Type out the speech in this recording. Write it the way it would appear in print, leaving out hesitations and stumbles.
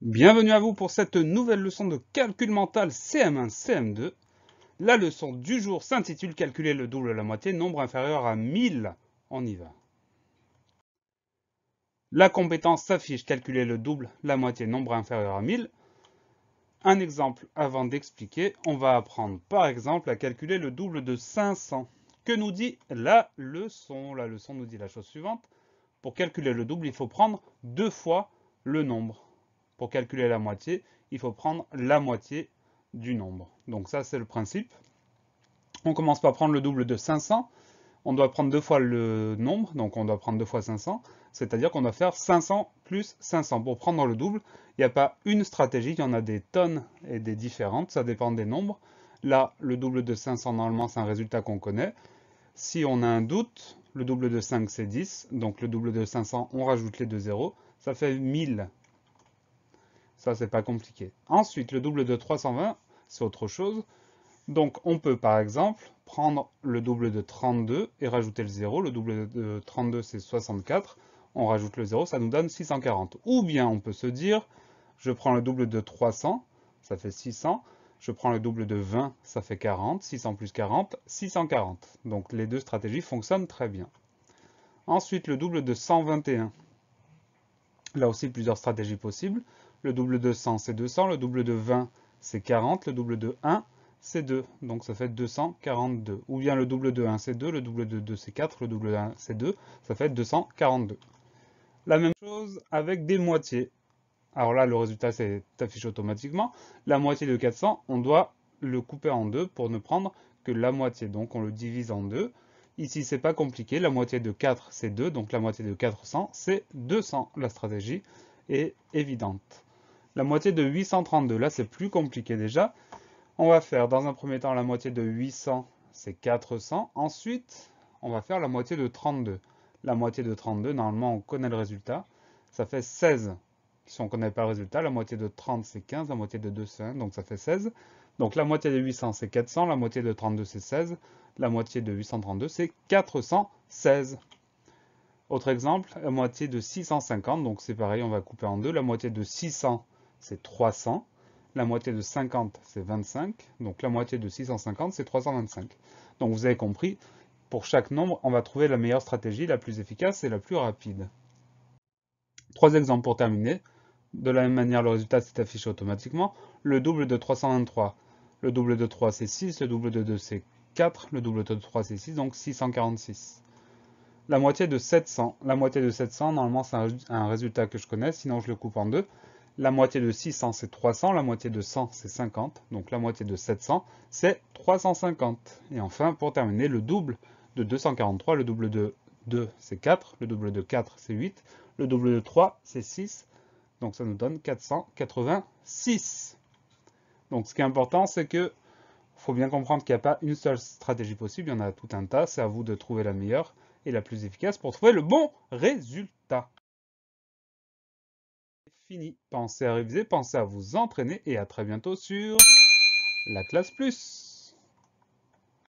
Bienvenue à vous pour cette nouvelle leçon de calcul mental CM1, CM2. La leçon du jour s'intitule Calculer le double de la moitié, nombre inférieur à 1000. On y va. La compétence s'affiche Calculer le double, la moitié, nombre inférieur à 1000. Un exemple avant d'expliquer, on va apprendre par exemple à calculer le double de 500. Que nous dit la leçon? La leçon nous dit la chose suivante. Pour calculer le double, il faut prendre 2 fois le nombre. Pour calculer la moitié, il faut prendre la moitié du nombre. Donc ça, c'est le principe. On commence par prendre le double de 500. On doit prendre 2 fois le nombre, donc on doit prendre 2 fois 500. C'est-à-dire qu'on doit faire 500 plus 500. Pour prendre le double, il n'y a pas une stratégie, il y en a des tonnes et des différentes, ça dépend des nombres. Là, le double de 500, normalement, c'est un résultat qu'on connaît. Si on a un doute, le double de 5, c'est 10. Donc le double de 500, on rajoute les deux zéros. Ça fait 1000. Ça, c'est pas compliqué. Ensuite, le double de 320, c'est autre chose. Donc, on peut, par exemple, prendre le double de 32 et rajouter le 0. Le double de 32, c'est 64. On rajoute le 0, ça nous donne 640. Ou bien, on peut se dire, je prends le double de 300, ça fait 600. Je prends le double de 20, ça fait 40. 600 plus 40, 640. Donc, les deux stratégies fonctionnent très bien. Ensuite, le double de 121. Là aussi, plusieurs stratégies possibles. Le double de 100, c'est 200. Le double de 20, c'est 40. Le double de 1, c'est 2. Donc ça fait 242. Ou bien le double de 1, c'est 2. Le double de 2, c'est 4. Le double de 1, c'est 2. Ça fait 242. La même chose avec des moitiés. Alors là, le résultat s'affiche automatiquement. La moitié de 400, on doit le couper en deux pour ne prendre que la moitié. Donc on le divise en deux. Ici, c'est pas compliqué. La moitié de 4, c'est 2. Donc la moitié de 400, c'est 200. La stratégie est évidente. La moitié de 832, là, c'est plus compliqué déjà. On va faire dans un premier temps la moitié de 800, c'est 400. Ensuite, on va faire la moitié de 32. La moitié de 32, normalement, on connaît le résultat. Ça fait 16. Si on ne connaît pas le résultat, la moitié de 30, c'est 15. La moitié de 2, c'est 1. Donc ça fait 16. Donc la moitié de 800, c'est 400. La moitié de 32, c'est 16. La moitié de 832, c'est 416. Autre exemple, la moitié de 650. Donc c'est pareil, on va couper en deux. La moitié de 600, c'est 300. La moitié de 50, c'est 25. Donc la moitié de 650, c'est 325. Donc vous avez compris, pour chaque nombre, on va trouver la meilleure stratégie, la plus efficace et la plus rapide. Trois exemples pour terminer. De la même manière, le résultat s'est affiché automatiquement. Le double de 323. Le double de 3, c'est 6. Le double de 2, c'est 4. Le double de 3, c'est 6. Donc 646. La moitié de 700. La moitié de 700, normalement, c'est un résultat que je connais. Sinon, je le coupe en deux. La moitié de 600, c'est 300. La moitié de 100, c'est 50. Donc la moitié de 700, c'est 350. Et enfin, pour terminer, le double de 243. Le double de 2, c'est 4. Le double de 4, c'est 8. Le double de 3, c'est 6. Donc ça nous donne 486. Donc ce qui est important, c'est que faut bien comprendre qu'il n'y a pas une seule stratégie possible, il y en a tout un tas. C'est à vous de trouver la meilleure et la plus efficace pour trouver le bon résultat. Fini. Pensez à réviser, pensez à vous entraîner et à très bientôt sur la classe plus.